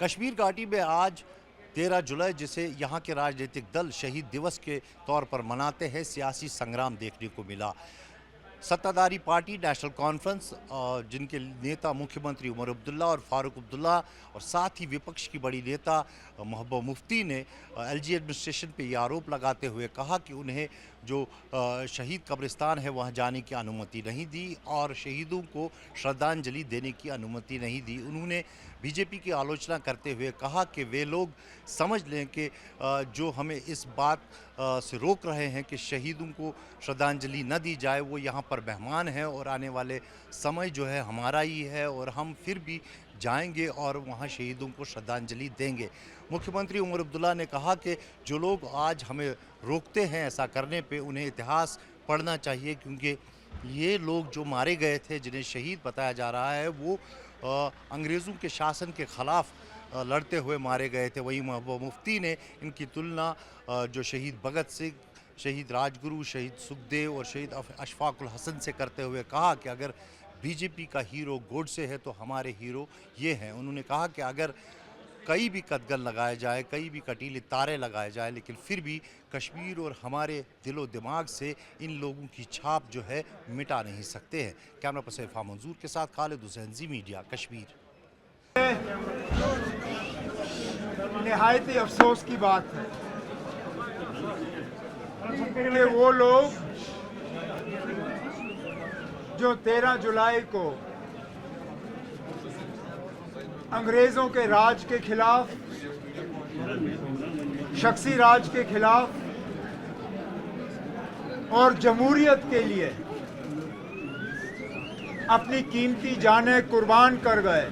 कश्मीर घाटी में आज 13 जुलाई जिसे यहाँ के राजनीतिक दल शहीद दिवस के तौर पर मनाते हैं, सियासी संग्राम देखने को मिला। सत्ताधारी पार्टी नेशनल कॉन्फ्रेंस जिनके नेता मुख्यमंत्री उमर अब्दुल्ला और फारूक अब्दुल्ला और साथ ही विपक्ष की बड़ी नेता महबूबा मुफ्ती ने एलजी एडमिनिस्ट्रेशन पे ये आरोप लगाते हुए कहा कि उन्हें जो शहीद कब्रिस्तान है वहाँ जाने की अनुमति नहीं दी और शहीदों को श्रद्धांजलि देने की अनुमति नहीं दी। उन्होंने बीजेपी की आलोचना करते हुए कहा कि वे लोग समझ लें कि जो हमें इस बात से रोक रहे हैं कि शहीदों को श्रद्धांजलि न दी जाए, वो यहाँ पर मेहमान हैं और आने वाले समय जो है हमारा ही है और हम फिर भी जाएंगे और वहाँ शहीदों को श्रद्धांजलि देंगे। मुख्यमंत्री उमर अब्दुल्ला ने कहा कि जो लोग आज हमें रोकते हैं ऐसा करने पे, उन्हें इतिहास पढ़ना चाहिए, क्योंकि ये लोग जो मारे गए थे, जिन्हें शहीद बताया जा रहा है, वो अंग्रेज़ों के शासन के ख़िलाफ़ लड़ते हुए मारे गए थे। वहीं महबूबा मुफ्ती ने इनकी तुलना जो शहीद भगत सिंह, शहीद राजगुरु, शहीद सुखदेव और शहीद अशफाकुल हसन से करते हुए कहा कि अगर बीजेपी का हीरो गोडसे है तो हमारे हीरो ये हैं। उन्होंने कहा कि अगर कई भी कदगन लगाए जाए, कई भी कटीले तारे लगाए जाए, लेकिन फिर भी कश्मीर और हमारे दिलो दिमाग से इन लोगों की छाप जो है मिटा नहीं सकते हैं। कैमरा पर्सन इरफान मंजूर के साथ खालिद हुसैन, जी मीडिया, कश्मीर। निहायत ही अफसोस की बात है कि वो लोग जो 13 जुलाई को अंग्रेज़ों के राज के खिलाफ, शख्सी राज के खिलाफ और जमहूरियत के लिए अपनी कीमती जानें कुर्बान कर गए,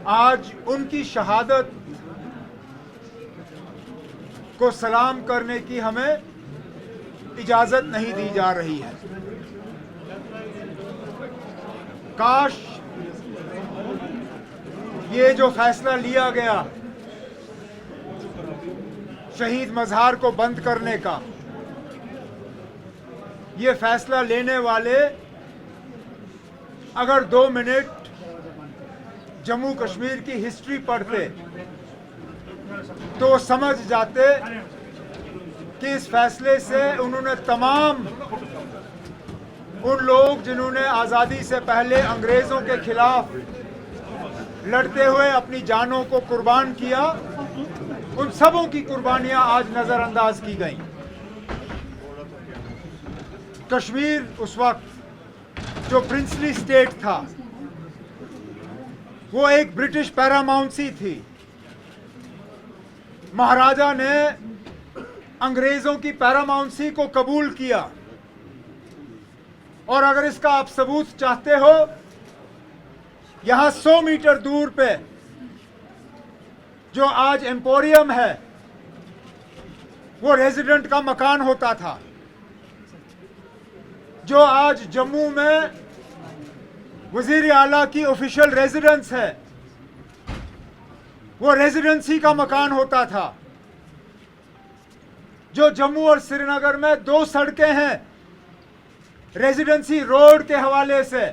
आज उनकी शहादत को सलाम करने की हमें इजाज़त नहीं दी जा रही है। काश ये जो फैसला लिया गया शहीद मज़ार को बंद करने का, ये फैसला लेने वाले अगर 2 मिनट जम्मू कश्मीर की हिस्ट्री पढ़ते तो समझ जाते कि इस फैसले से उन्होंने तमाम उन लोग जिन्होंने आज़ादी से पहले अंग्रेज़ों के खिलाफ लड़ते हुए अपनी जानों को कुर्बान किया, उन सबों की कुर्बानियां आज नज़रअंदाज की गईं। कश्मीर उस वक्त जो प्रिंसली स्टेट था, वो एक ब्रिटिश पैरामाउंसी थी। महाराजा ने अंग्रेज़ों की पैरामाउंसी को कबूल किया और अगर इसका आप सबूत चाहते हो, यहां 100 मीटर दूर पे जो आज एम्पोरियम है, वो रेजिडेंट का मकान होता था। जो आज जम्मू में वजीर आला की ऑफिशियल रेजिडेंस है, वो रेजिडेंसी का मकान होता था। जो जम्मू और श्रीनगर में 2 सड़कें हैं रेजिडेंसी रोड के हवाले से,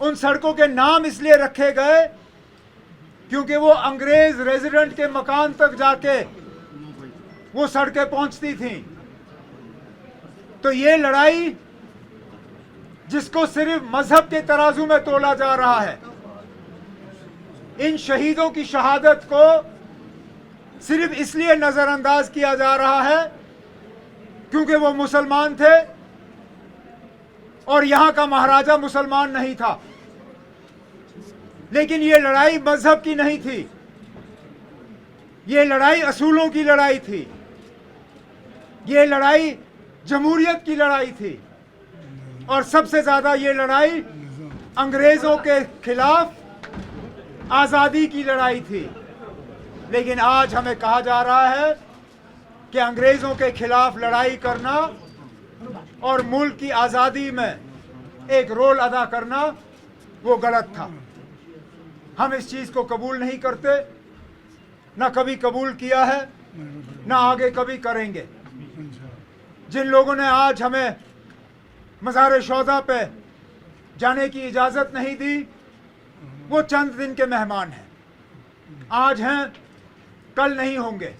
उन सड़कों के नाम इसलिए रखे गए क्योंकि वो अंग्रेज रेजिडेंट के मकान तक जाके वो सड़कें पहुंचती थीं। तो ये लड़ाई जिसको सिर्फ मजहब के तराजू में तोला जा रहा है, इन शहीदों की शहादत को सिर्फ इसलिए नजरअंदाज किया जा रहा है क्योंकि वो मुसलमान थे और यहां का महाराजा मुसलमान नहीं था। लेकिन ये लड़ाई मजहब की नहीं थी, ये लड़ाई असूलों की लड़ाई थी, ये लड़ाई जमहूरियत की लड़ाई थी और सबसे ज्यादा ये लड़ाई अंग्रेजों के खिलाफ आजादी की लड़ाई थी। लेकिन आज हमें कहा जा रहा है कि अंग्रेजों के खिलाफ लड़ाई करना और मुल्क की आज़ादी में एक रोल अदा करना वो गलत था। हम इस चीज़ को कबूल नहीं करते, ना कभी कबूल किया है, ना आगे कभी करेंगे। जिन लोगों ने आज हमें मज़ार शोदा पे जाने की इजाज़त नहीं दी, वो चंद दिन के मेहमान हैं, आज हैं कल नहीं होंगे,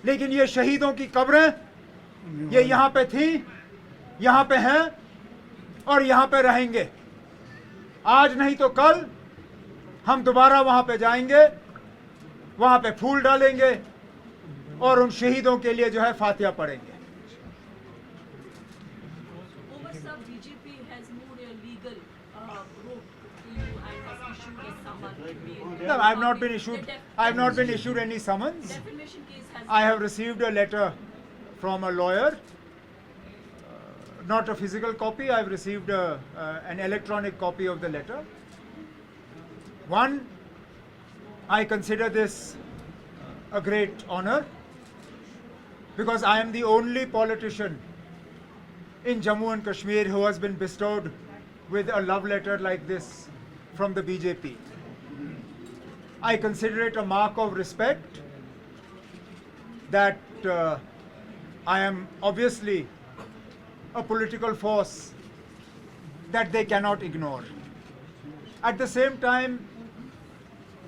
लेकिन ये शहीदों की कब्रें ये यहाँ पे थी, यहाँ पे हैं और यहाँ पे रहेंगे। आज नहीं तो कल हम दोबारा वहाँ पे जाएंगे, वहाँ पे फूल डालेंगे और उन शहीदों के लिए जो है फातिहा पढ़ेंगे। Over sir, BJP has moved a legal route to you and has issued a summons. No, I have not been issued any summons. Defamation case has. I have received a letter from a lawyer, not a physical copy. I have received an electronic copy of the letter. One, I consider this a great honor because I am the only politician in Jammu and Kashmir who has been bestowed with a love letter like this from the BJP. I consider it a mark of respect that I am obviously a political force that they cannot ignore. At the same time,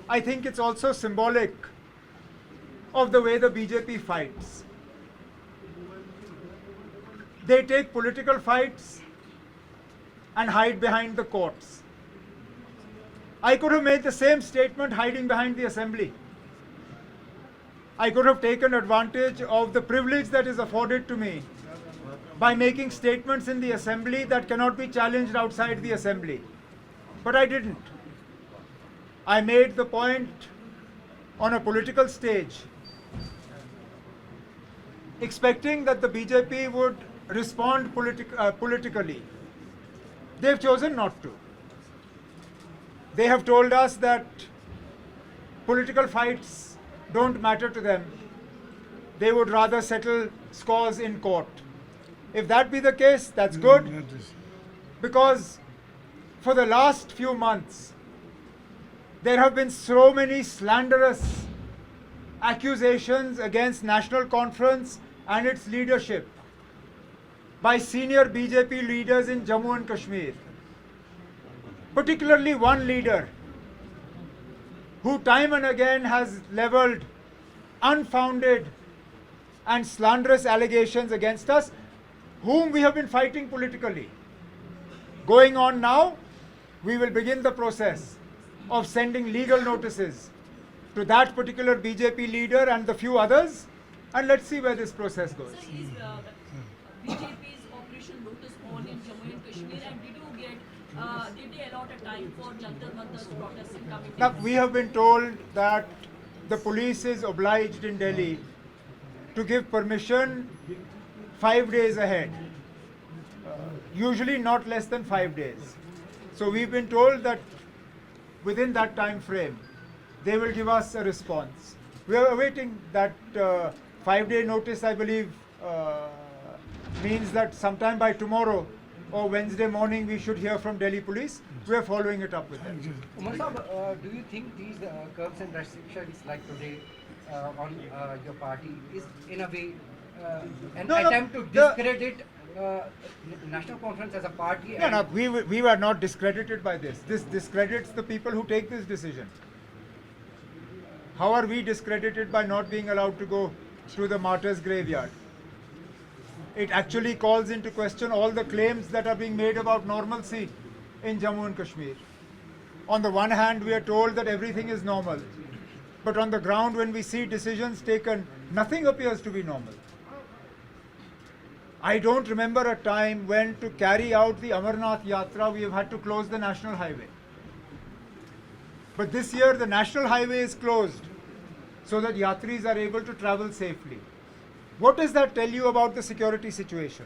I think it's also symbolic of the way the BJP fights. They take political fights and hide behind the courts. I could have made the same statement hiding behind the assembly. I could have taken advantage of the privilege that is afforded to me by making statements in the assembly that cannot be challenged outside the assembly. But I didn't. I made the point on a political stage, expecting that the BJP would respond politically. They've chosen not to. They have told us that political fights don't matter to them. They would rather settle scores in court. If that be the case, that's good, because for the last few months, there have been so many slanderous accusations against National Conference and its leadership by senior BJP leaders in Jammu and Kashmir. Particularly one leader who time and again has leveled unfounded and slanderous allegations against us, whom we have been fighting politically. Going on now, we will begin the process of sending legal notices to that particular BJP leader and the few others, and let's see where this process goes. Sir, is BJP's Operation Lotus on in Jammu and Kashmir, and did they allot a time for Jantar Mantar's protest in coming Now, days? we have been told that the police is obliged in Delhi to give permission 5 days ahead, usually not less than 5 days. So we've been told that within that time frame, they will give us a response. We are awaiting that 5-day notice, I believe, means that sometime by tomorrow or Wednesday morning we should hear from Delhi police. We are following it up with them. Umar Sahab, do you think these curbs and restrictions like today on your party is in a way an No, no, attempt to the- discredit National Conference as a party? No, no, we were not discredited by this. This discredits the people who take this decision. How are we discredited by not being allowed to go to the martyrs' graveyard? It actually calls into question all the claims that are being made about normalcy in Jammu and Kashmir. On the one hand, we are told that everything is normal, but on the ground, when we see decisions taken, nothing appears to be normal. I don't remember a time when, to carry out the Amarnath Yatra, we have had to close the national highway. But this year, the national highway is closed so that Yatris are able to travel safely. What does that tell you about the security situation?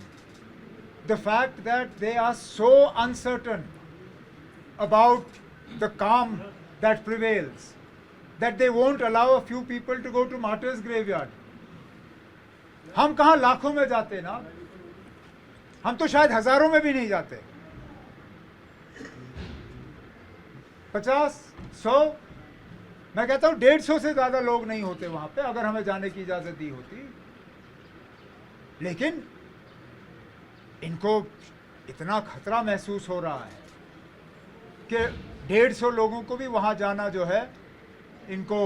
The fact that they are so uncertain about the calm that prevails that they won't allow a few people to go to martyrs' graveyard. हम कहाँ लाखों में जाते ना, हम तो शायद हजारों में भी नहीं जाते. 50, 100, मैं कहता हूँ 150 से ज्यादा लोग नहीं होते वहां पे अगर हमें जाने की इजाजत दी होती. लेकिन इनको इतना खतरा महसूस हो रहा है कि 150 लोगों को भी वहाँ जाना जो है इनको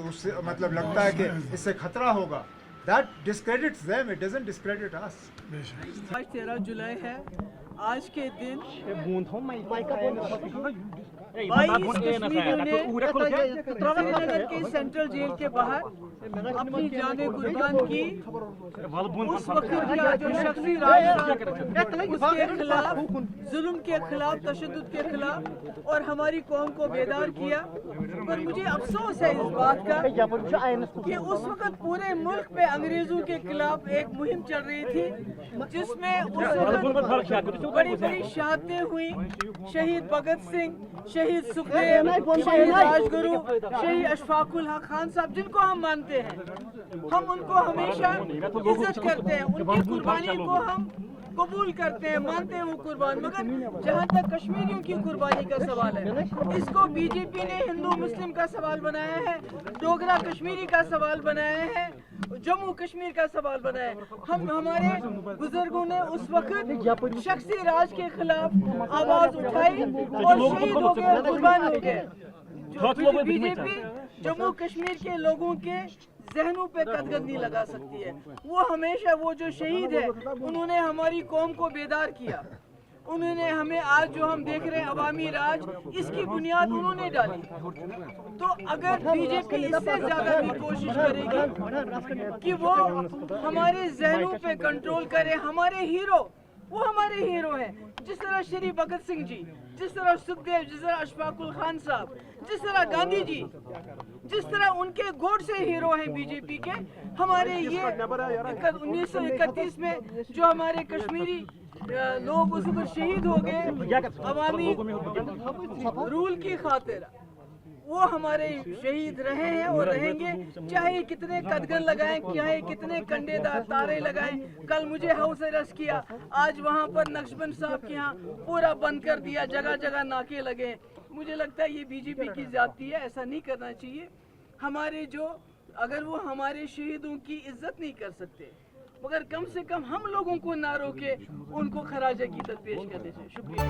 उससे मतलब लगता है कि इससे खतरा होगा। That discredits them, it doesn't discredit us. आज 13 जुलाई है। आज के दिन 22 कश्मीरियों ने श्रीनगर के सेंट्रल जेल के बाहर अपनी जानें कुर्बान की। उस वक्त का जो शख्सी राज था उसके खिलाफ, जुल्म के खिलाफ, तशद्दुद के खिलाफ और हमारी कौम को बेदार किया। पर मुझे अफसोस है इस बात का कि उस वक्त पूरे मुल्क में अंग्रेजों के खिलाफ एक मुहिम चल रही थी जिसमें उस वक्त बड़ी बड़ी शहादतें हुई। शहीद भगत सिंह, शहीद सुखदेव, शहीद राजगुरु, शहीद अशफाकुल हक खान साहब, जिनको हम मानते हैं, हम उनको हमेशा इज्जत करते हैं, उनकी कुर्बानी को हम कबूल करते हैं, मानते हैं वो कुर्बान। मगर जहाँ तक कश्मीरियों की कुर्बानी का सवाल है, इसको बीजेपी ने हिंदू मुस्लिम का सवाल बनाया है, डोगरा कश्मीरी का सवाल बनाया है, जम्मू कश्मीर का सवाल बनाया है। हमारे बुजुर्गों ने उस वक्त शख्सी राज के खिलाफ आवाज उठाई और शहीद हो गए, कुर्बान हो गए। बीजेपी जम्मू कश्मीर के लोगों के जहनों पे कदगंदी लगा सकती है। वो हमेशा, वो जो शहीद है, उन्होंने हमारी कौम को बेदार किया। उन्होंने हमें आज जो हम देख रहे हैं अवामी राज, इसकी बुनियाद उन्होंने डाली। तो अगर बीजेपी इससे ज्यादा भी कोशिश करेगी कि वो हमारे जहनों पे कंट्रोल करे, हमारे हीरो, वो हमारे हीरो हैं, जिस तरह श्री भगत सिंह जी, जिस तरह सुखदेव, जिस तरह अशफाकुल खान साहब, जिस तरह गांधी जी, जिस तरह उनके गोड से हीरो हैं बीजेपी के। हमारे ये 1931 में जो हमारे कश्मीरी लोग उस पर शहीद हो गए अवामी रूल की खातिर, वो हमारे शहीद रहे हैं और रहेंगे। चाहे कितने कदगन लगाएं, चाहे कितने कंडेदार तारे लगाएं। कल मुझे हाउस अरेस्ट किया, आज वहाँ पर नक्शबंद साहब के यहाँ पूरा बंद कर दिया, जगह जगह नाके लगे। मुझे लगता है ये बीजेपी की जाती है, ऐसा नहीं करना चाहिए। हमारे जो, अगर वो हमारे शहीदों की इज्जत नहीं कर सकते, मगर कम से कम हम लोगों को ना रोके, उनको खराज अकीदत पेश करने चाहिए। शुक्रिया।